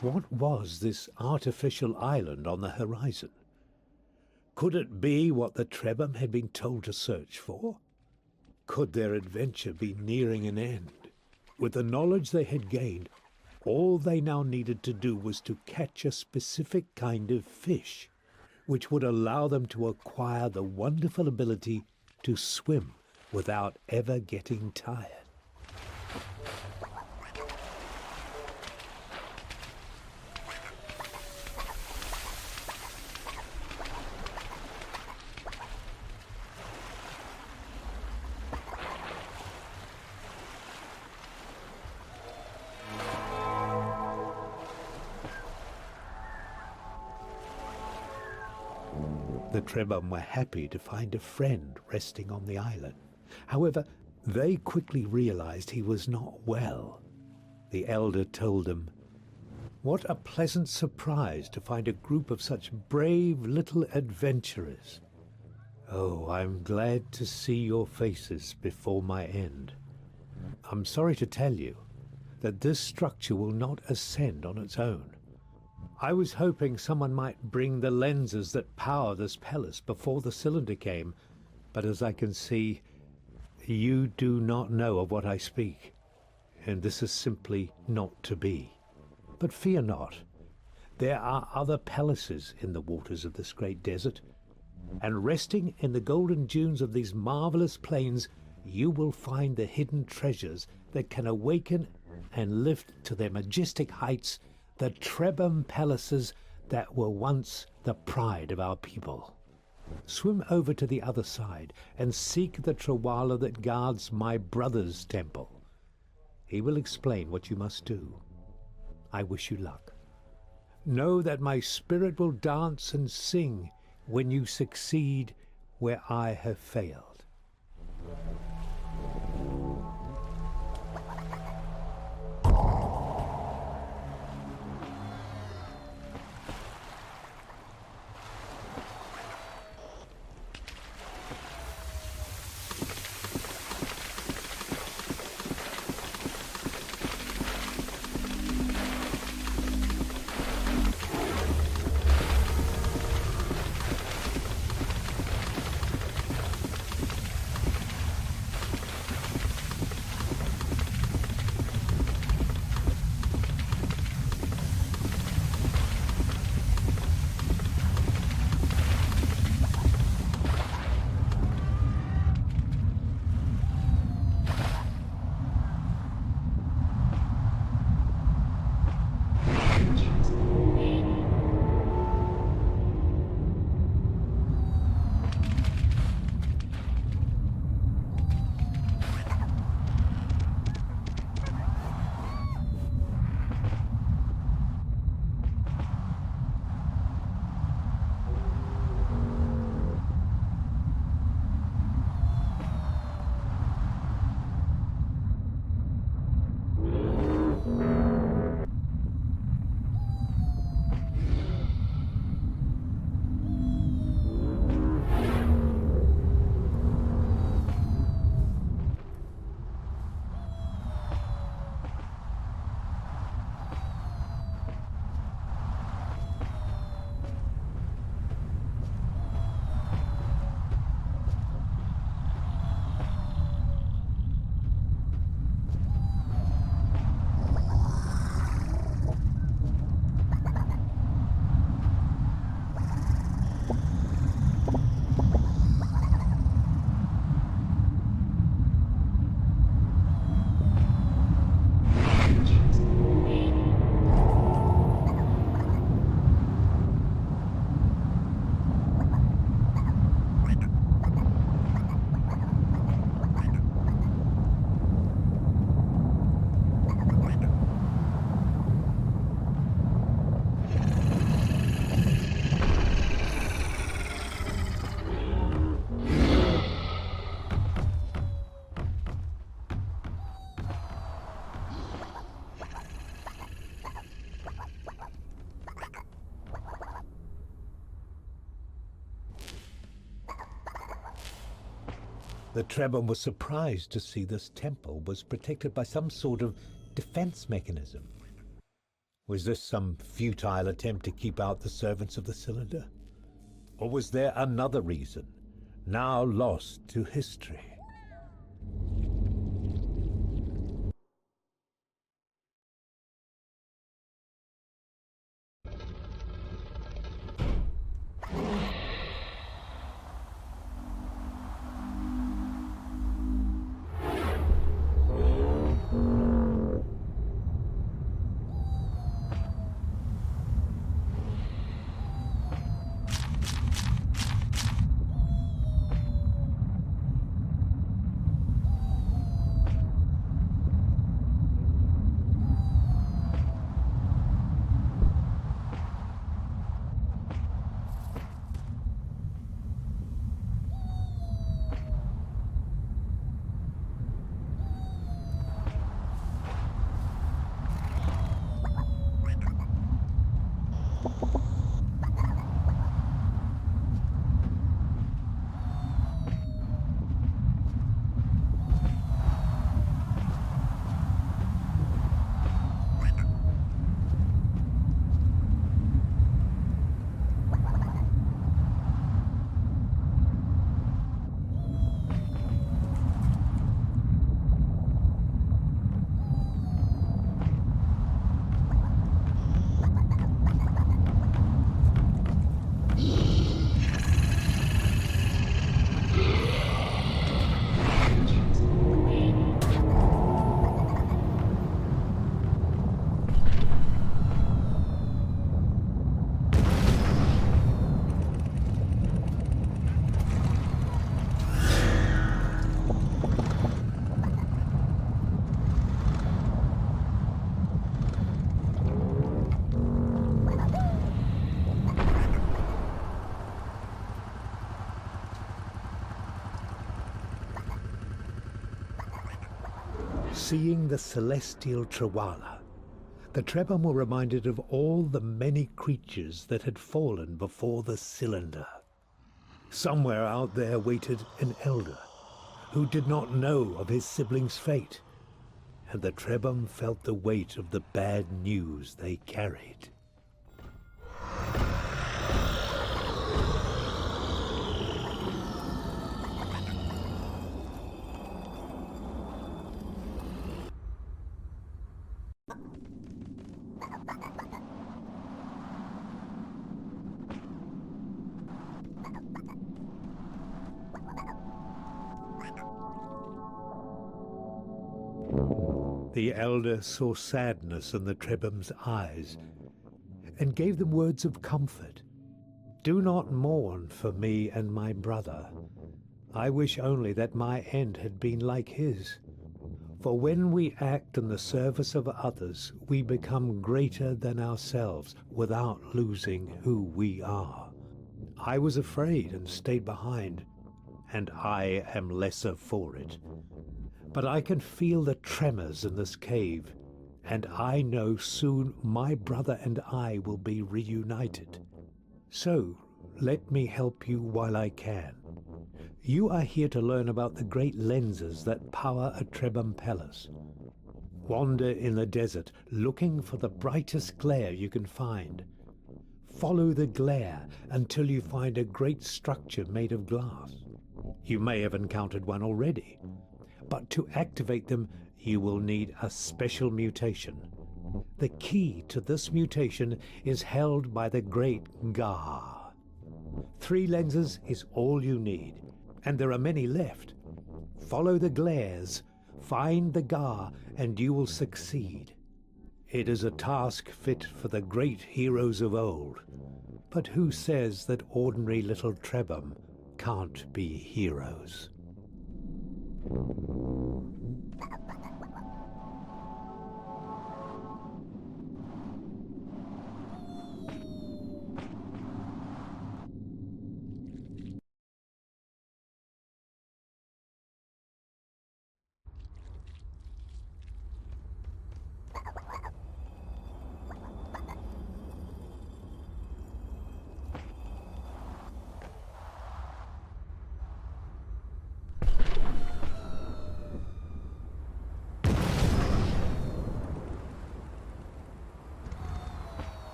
What was this artificial island on the horizon? Could it be what the Trebham had been told to search for? Could their adventure be nearing an end? With the knowledge they had gained, all they now needed to do was to catch a specific kind of fish, which would allow them to acquire the wonderful ability to swim without ever getting tired. The Trebham were happy to find a friend resting on the island. However, they quickly realized he was not well. The elder told them, "What a pleasant surprise to find a group of such brave little adventurers. Oh, I'm glad to see your faces before my end. I'm sorry to tell you that this structure will not ascend on its own. I was hoping someone might bring the lenses that power this palace before the cylinder came, but as I can see, you do not know of what I speak, and this is simply not to be. But fear not. There are other palaces in the waters of this great desert, and resting in the golden dunes of these marvelous plains, you will find the hidden treasures that can awaken and lift to their majestic heights the Trebham palaces that were once the pride of our people. Swim over to the other side and seek the Trawala that guards my brother's temple. He will explain what you must do. I wish you luck. Know that my spirit will dance and sing when you succeed where I have failed." The Trebham was surprised to see this temple was protected by some sort of defense mechanism. Was this some futile attempt to keep out the servants of the cylinder? Or was there another reason, now lost to history? Seeing the celestial Trawala, the Trebhum were reminded of all the many creatures that had fallen before the cylinder. Somewhere out there waited an elder who did not know of his siblings' fate, and the Trebhum felt the weight of the bad news they carried. The elder saw sadness in the Trebhum's eyes and gave them words of comfort. "Do not mourn for me and my brother. I wish only that my end had been like his. For when we act in the service of others, we become greater than ourselves without losing who we are. I was afraid and stayed behind, and I am lesser for it. But I can feel the tremors in this cave, and I know soon my brother and I will be reunited. So let me help you while I can. You are here to learn about the great lenses that power a Trebhum palace. Wander in the desert, looking for the brightest glare you can find. Follow the glare until you find a great structure made of glass. You may have encountered one already, but to activate them, you will need a special mutation. The key to this mutation is held by the great Gar. 3 lenses is all you need, and there are many left. Follow the glares, find the Gar, and you will succeed. It is a task fit for the great heroes of old. But who says that ordinary little Trebhum can't be heroes?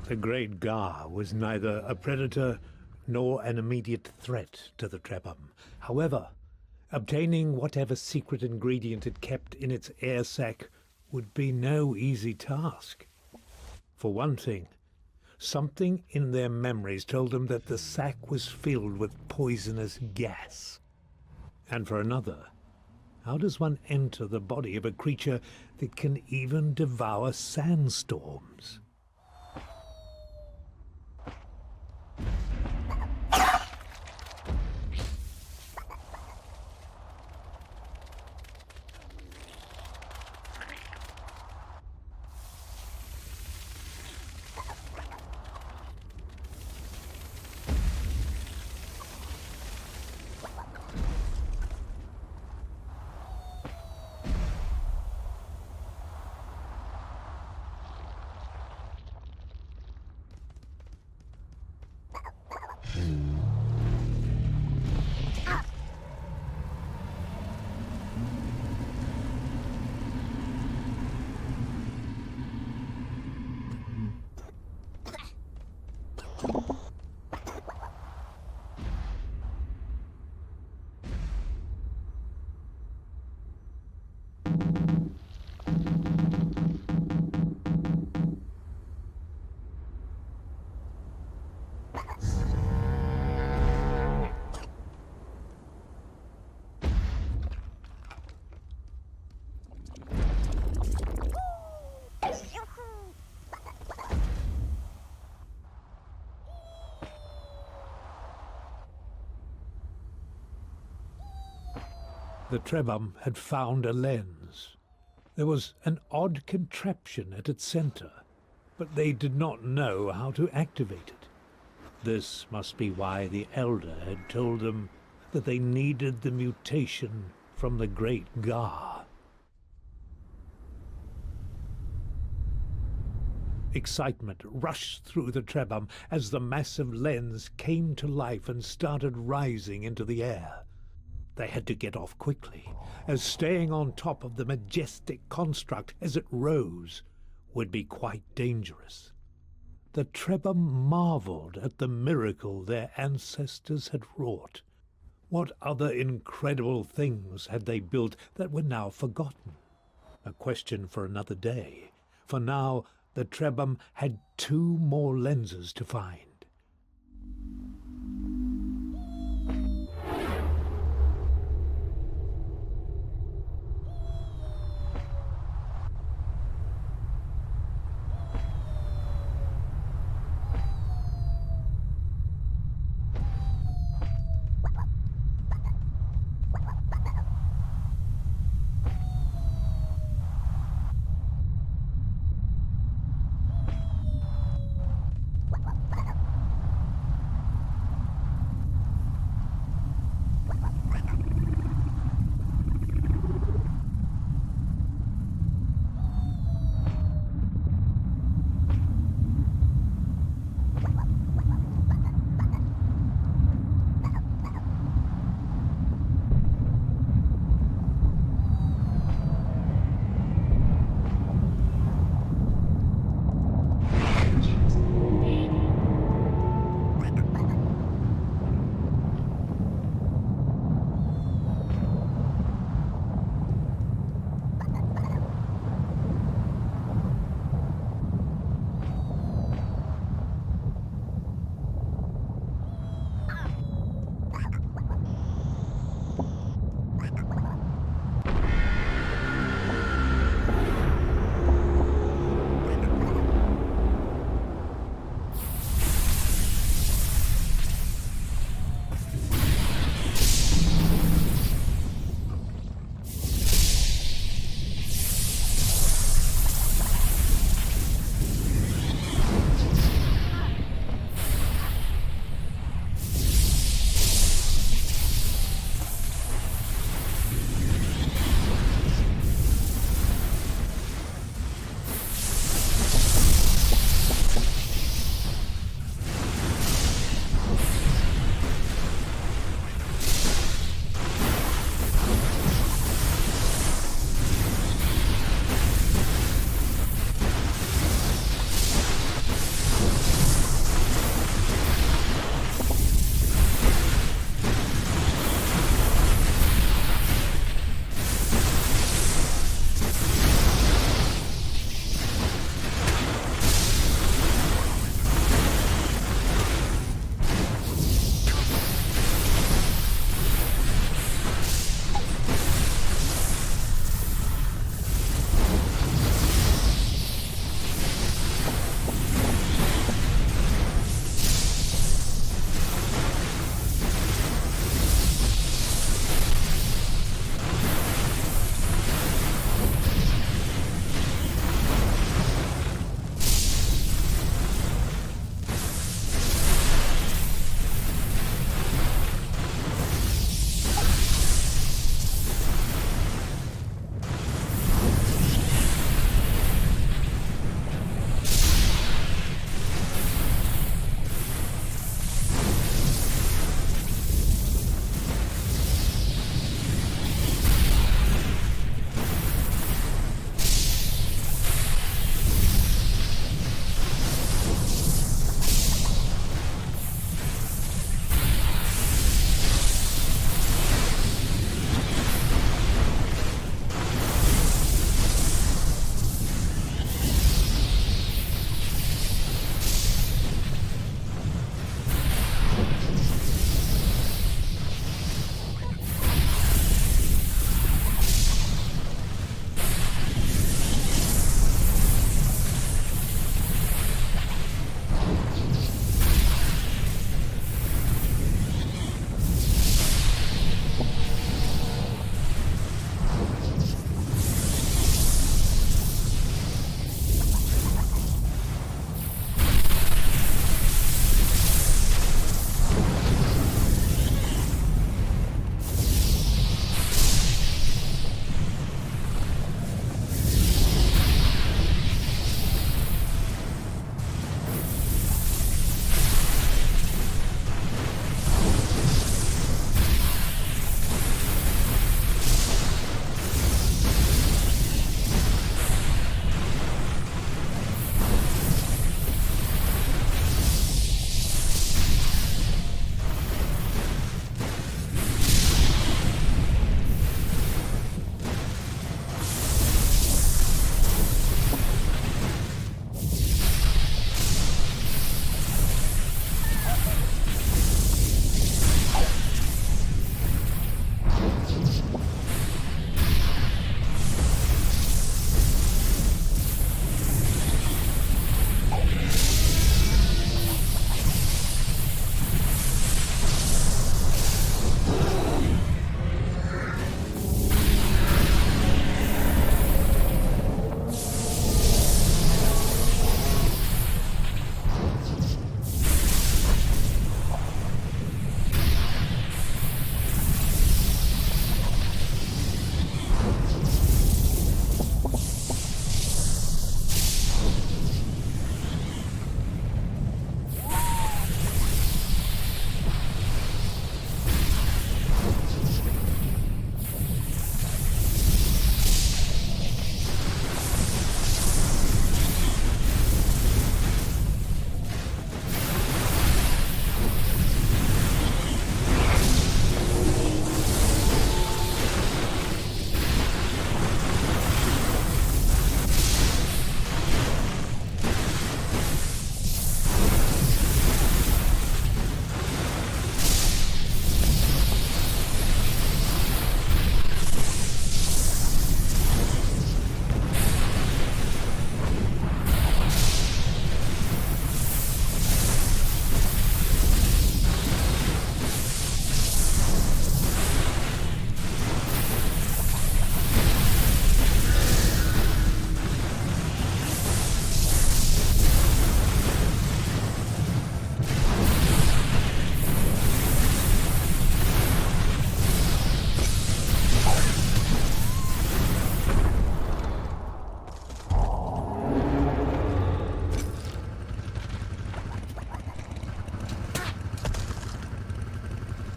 The Great Gar was neither a predator nor an immediate threat to the Trebhum. However, obtaining whatever secret ingredient it kept in its air sac would be no easy task. For one thing, something in their memories told them that the sac was filled with poisonous gas. And for another, how does one enter the body of a creature that can even devour sandstorms? The Trebhum had found a lens. There was an odd contraption at its center, but they did not know how to activate it. This must be why the Elder had told them that they needed the mutation from the Great Gar. Excitement rushed through the Trebhum as the massive lens came to life and started rising into the air. They had to get off quickly, as staying on top of the majestic construct as it rose would be quite dangerous. The Trebhum marveled at the miracle their ancestors had wrought. What other incredible things had they built that were now forgotten? A question for another day, for now the Trebhum had 2 more lenses to find.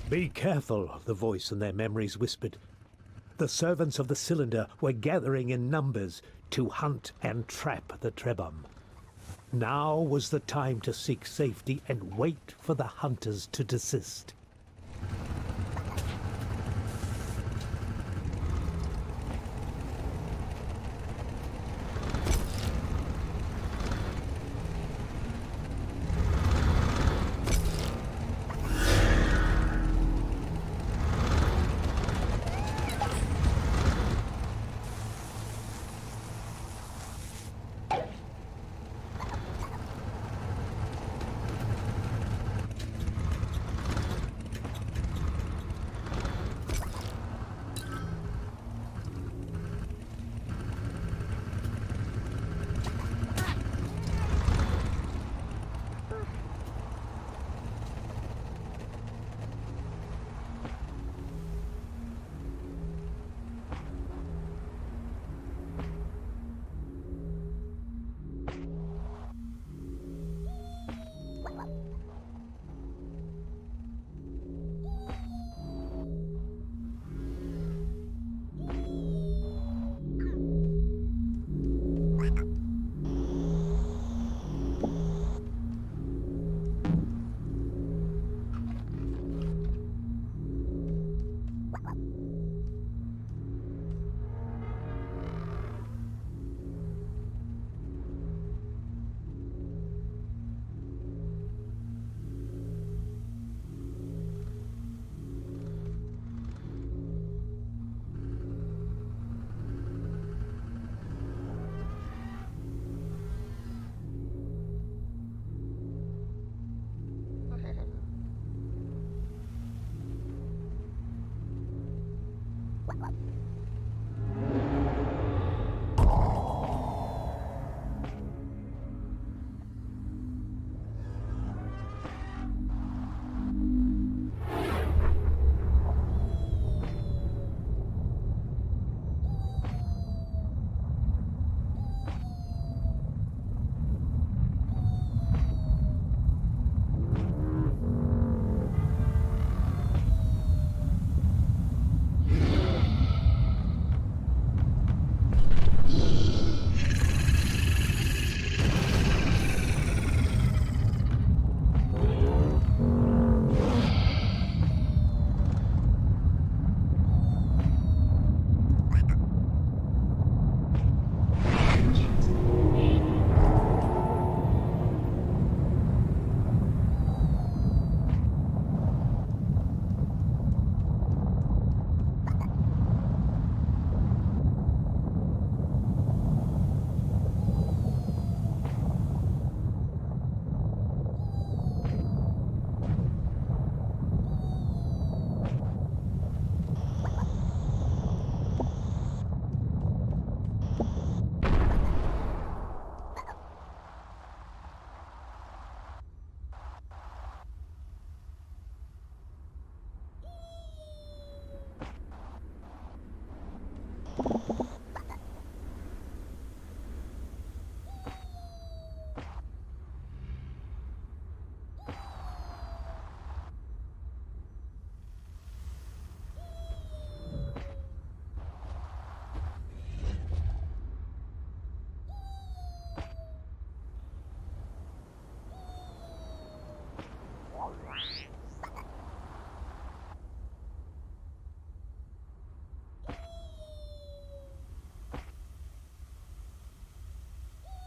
Be careful, the voice in their memories whispered. The servants of the cylinder were gathering in numbers to hunt and trap the Trebhum. Now was the time to seek safety and wait for the hunters to desist.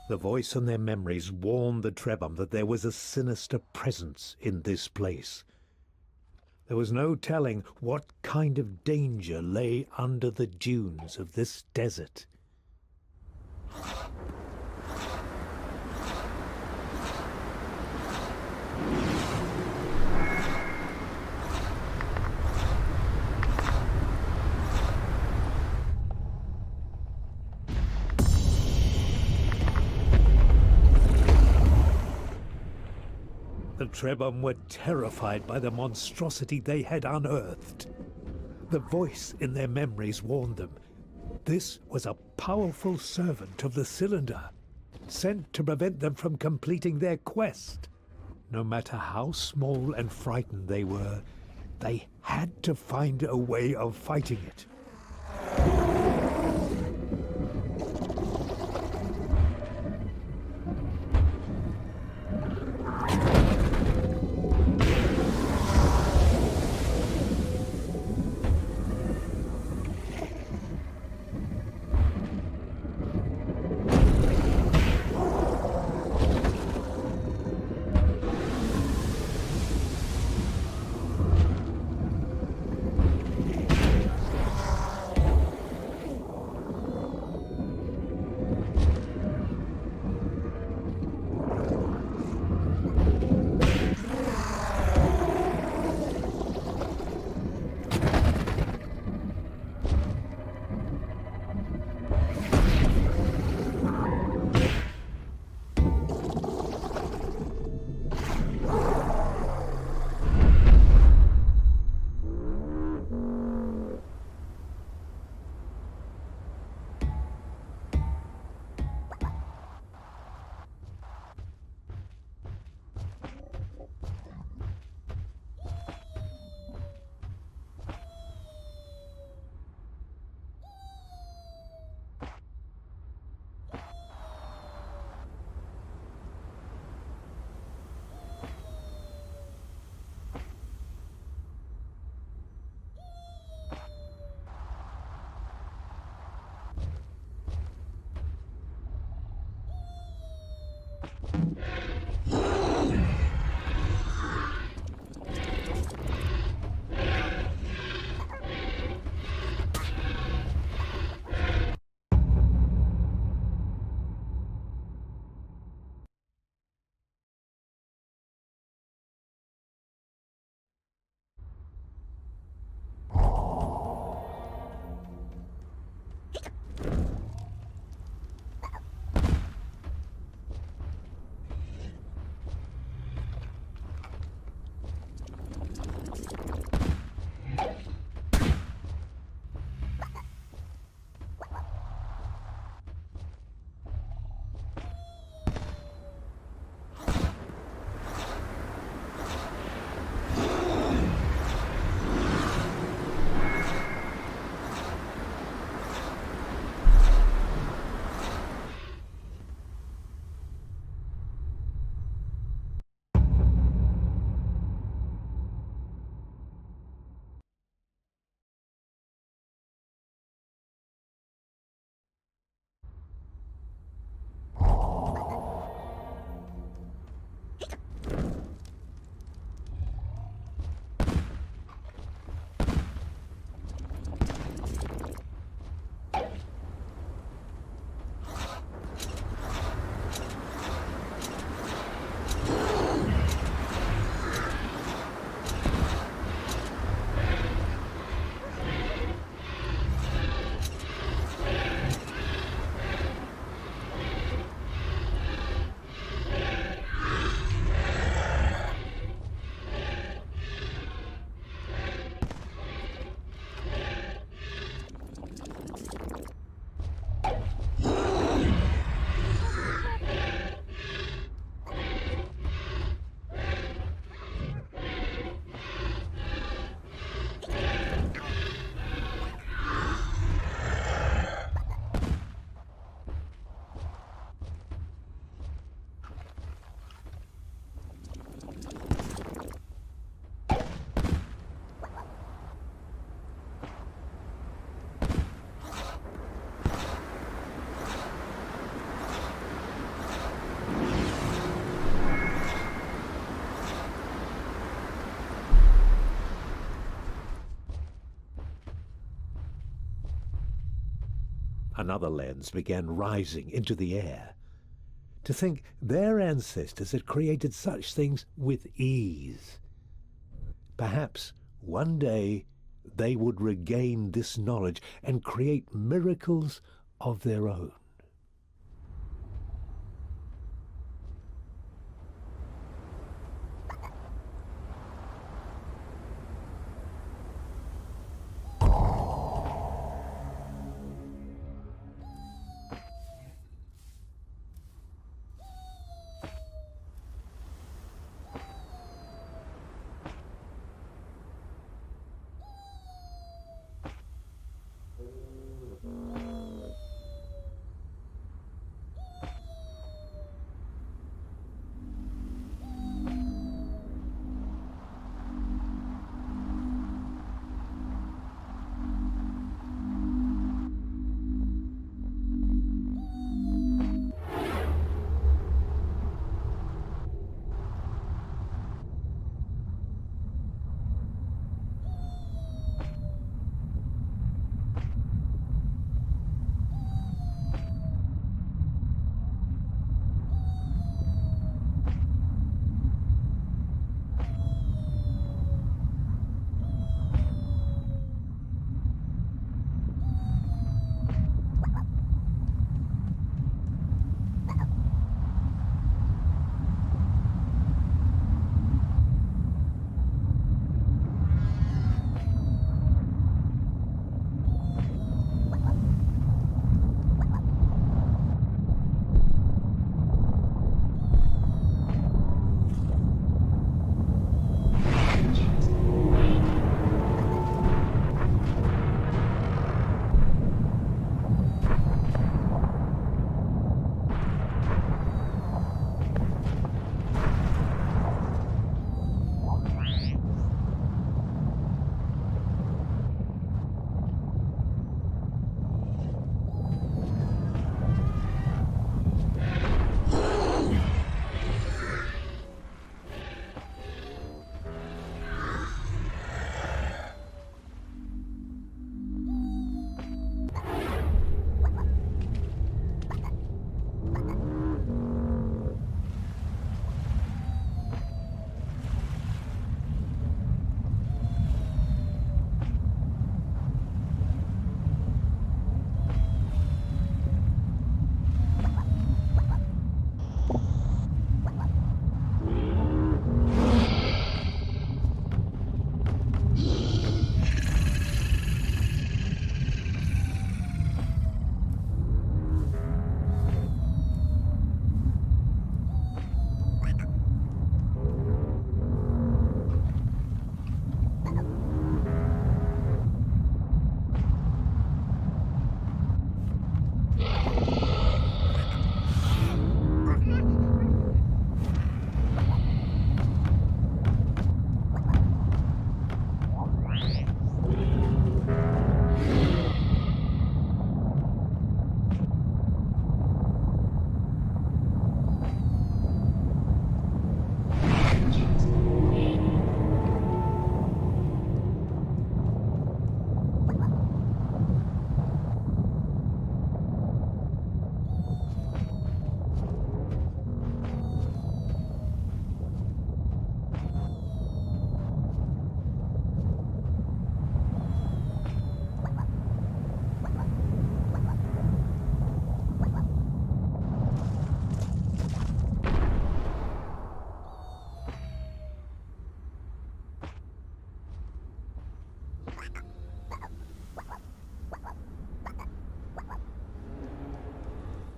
The voice in their memories warned the Trebhum that there was a sinister presence in this place. There was no telling what kind of danger lay under the dunes of this desert. The Trebhum were terrified by the monstrosity they had unearthed. The voice in their memories warned them. This was a powerful servant of the cylinder, sent to prevent them from completing their quest. No matter how small and frightened they were, They had to find a way of fighting it. Another lens began rising into the air. To think their ancestors had created such things with ease. Perhaps one day they would regain this knowledge and create miracles of their own.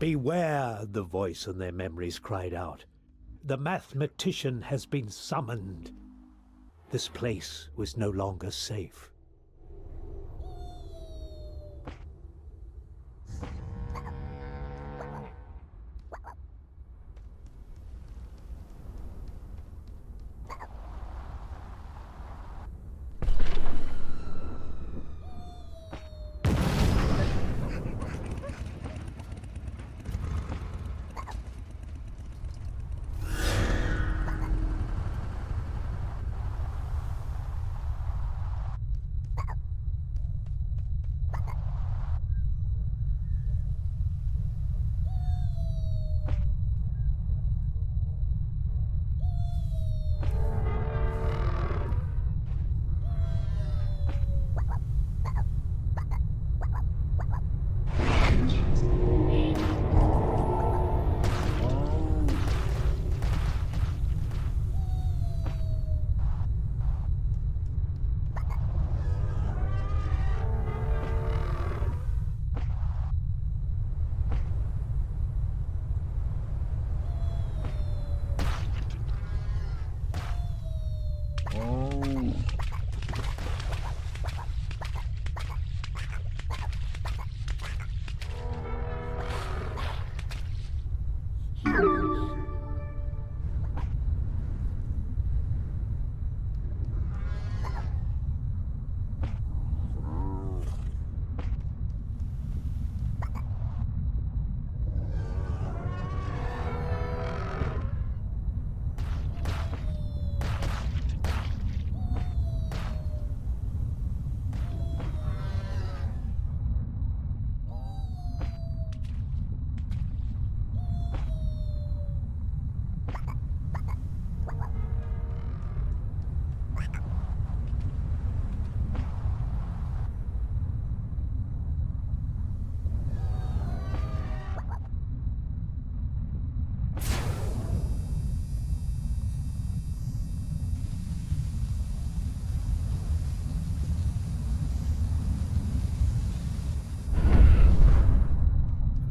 Beware, the voice in their memories cried out. The mathematician has been summoned. This place was no longer safe.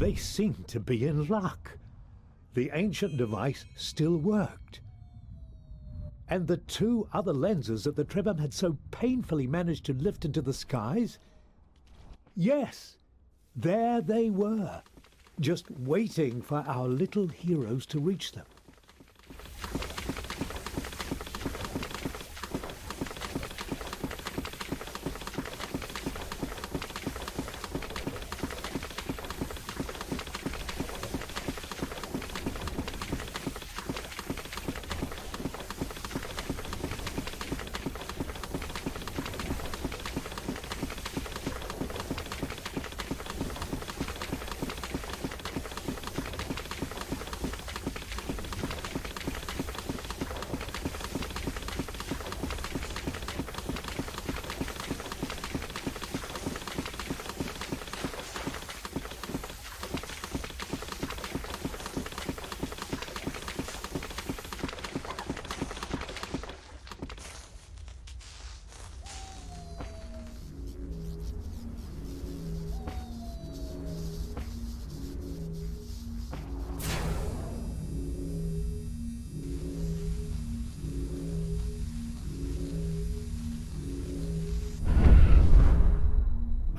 They seemed to be in luck. The ancient device still worked. And the two other lenses that the Trebham had so painfully managed to lift into the skies? Yes, there they were, just waiting for our little heroes to reach them.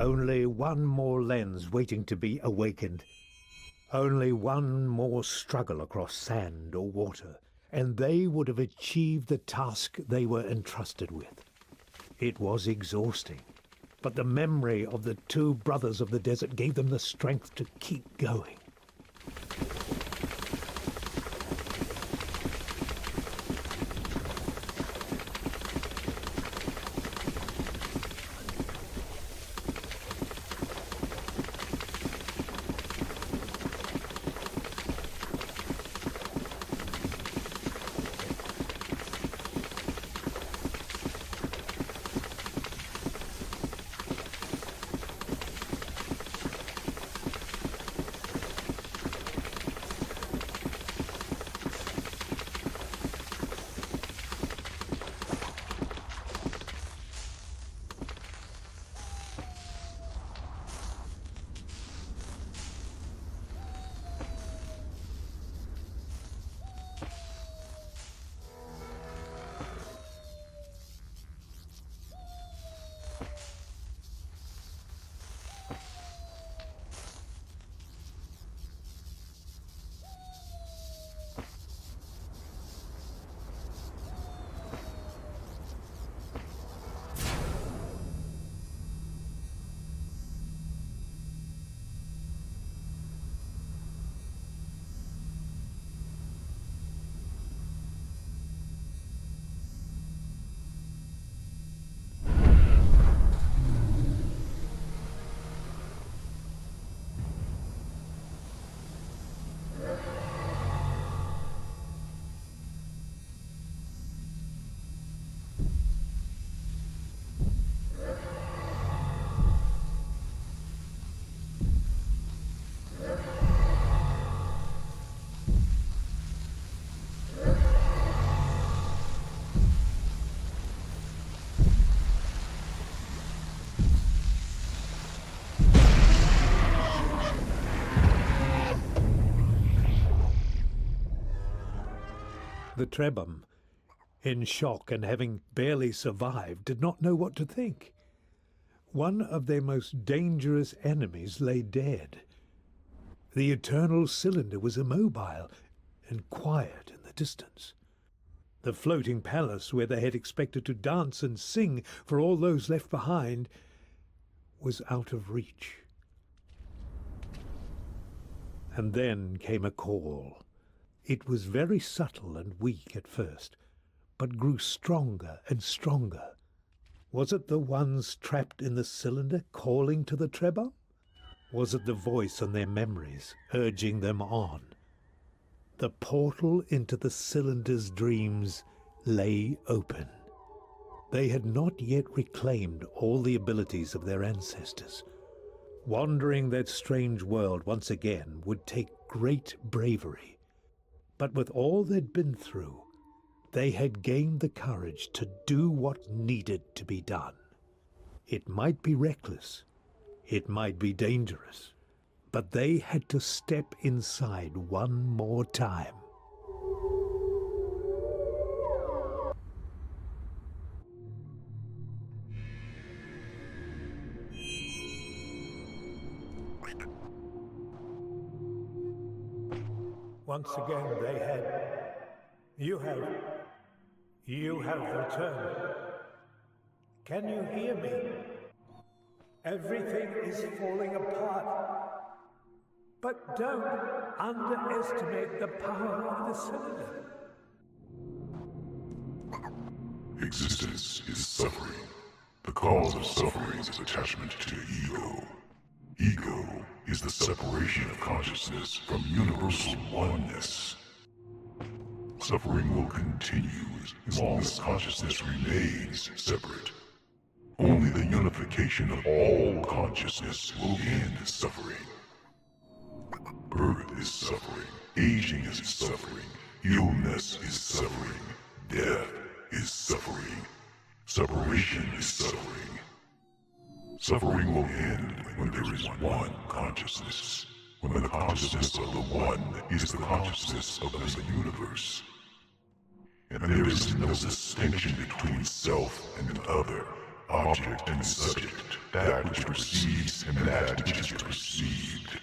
Only one more lens waiting to be awakened. Only one more struggle across sand or water, and they would have achieved the task they were entrusted with. It was exhausting, but the memory of the two brothers of the desert gave them the strength to keep going. The Trebhum, in shock and having barely survived, did not know what to think. One of their most dangerous enemies lay dead. The eternal cylinder was immobile and quiet in the distance. The floating palace where they had expected to dance and sing for all those left behind was out of reach. And then came a call. It was very subtle and weak at first, but grew stronger and stronger. Was it the ones trapped in the cylinder calling to the Trebhum? Was it the voice in their memories urging them on? The portal into the cylinder's dreams lay open. They had not yet reclaimed all the abilities of their ancestors. Wandering that strange world once again would take great bravery. But with all they'd been through, they had gained the courage to do what needed to be done. It might be reckless, it might be dangerous, but they had to step inside one more time. Once again they had... You have returned. Can you hear me? Everything is falling apart. But don't underestimate the power of the cylinder. Existence is suffering. The cause of suffering is attachment to ego. Ego is the separation of consciousness from universal oneness. Suffering will continue as long as consciousness remains separate. Only the unification of all consciousness will end suffering. Birth is suffering, aging is suffering, illness is suffering, death is suffering, separation is suffering. Suffering will end when there is one consciousness, when the consciousness of the one is the consciousness of the universe. And there is no distinction between self and other, object and subject, that which perceives and that which is perceived.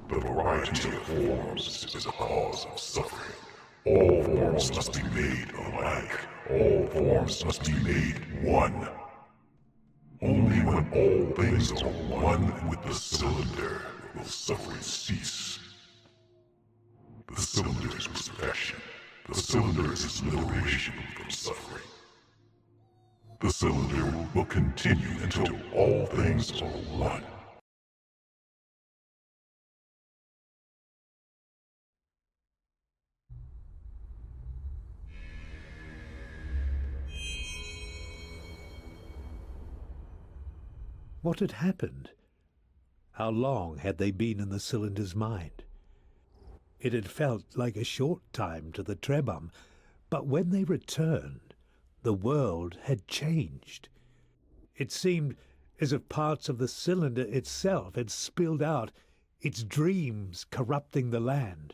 The variety of forms is a cause of suffering. All forms must be made alike. All forms must be made one. Only when all things are one with the cylinder will suffering cease. The cylinder is perfection. The cylinder is liberation from suffering. The cylinder will continue until all things are one. What had happened? How long had they been in the cylinder's mind? It had felt like a short time to the Trebhum, but when they returned, the world had changed. It seemed as if parts of the cylinder itself had spilled out, its dreams corrupting the land.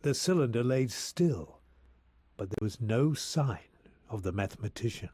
The cylinder lay still, but there was no sign of the mathematician.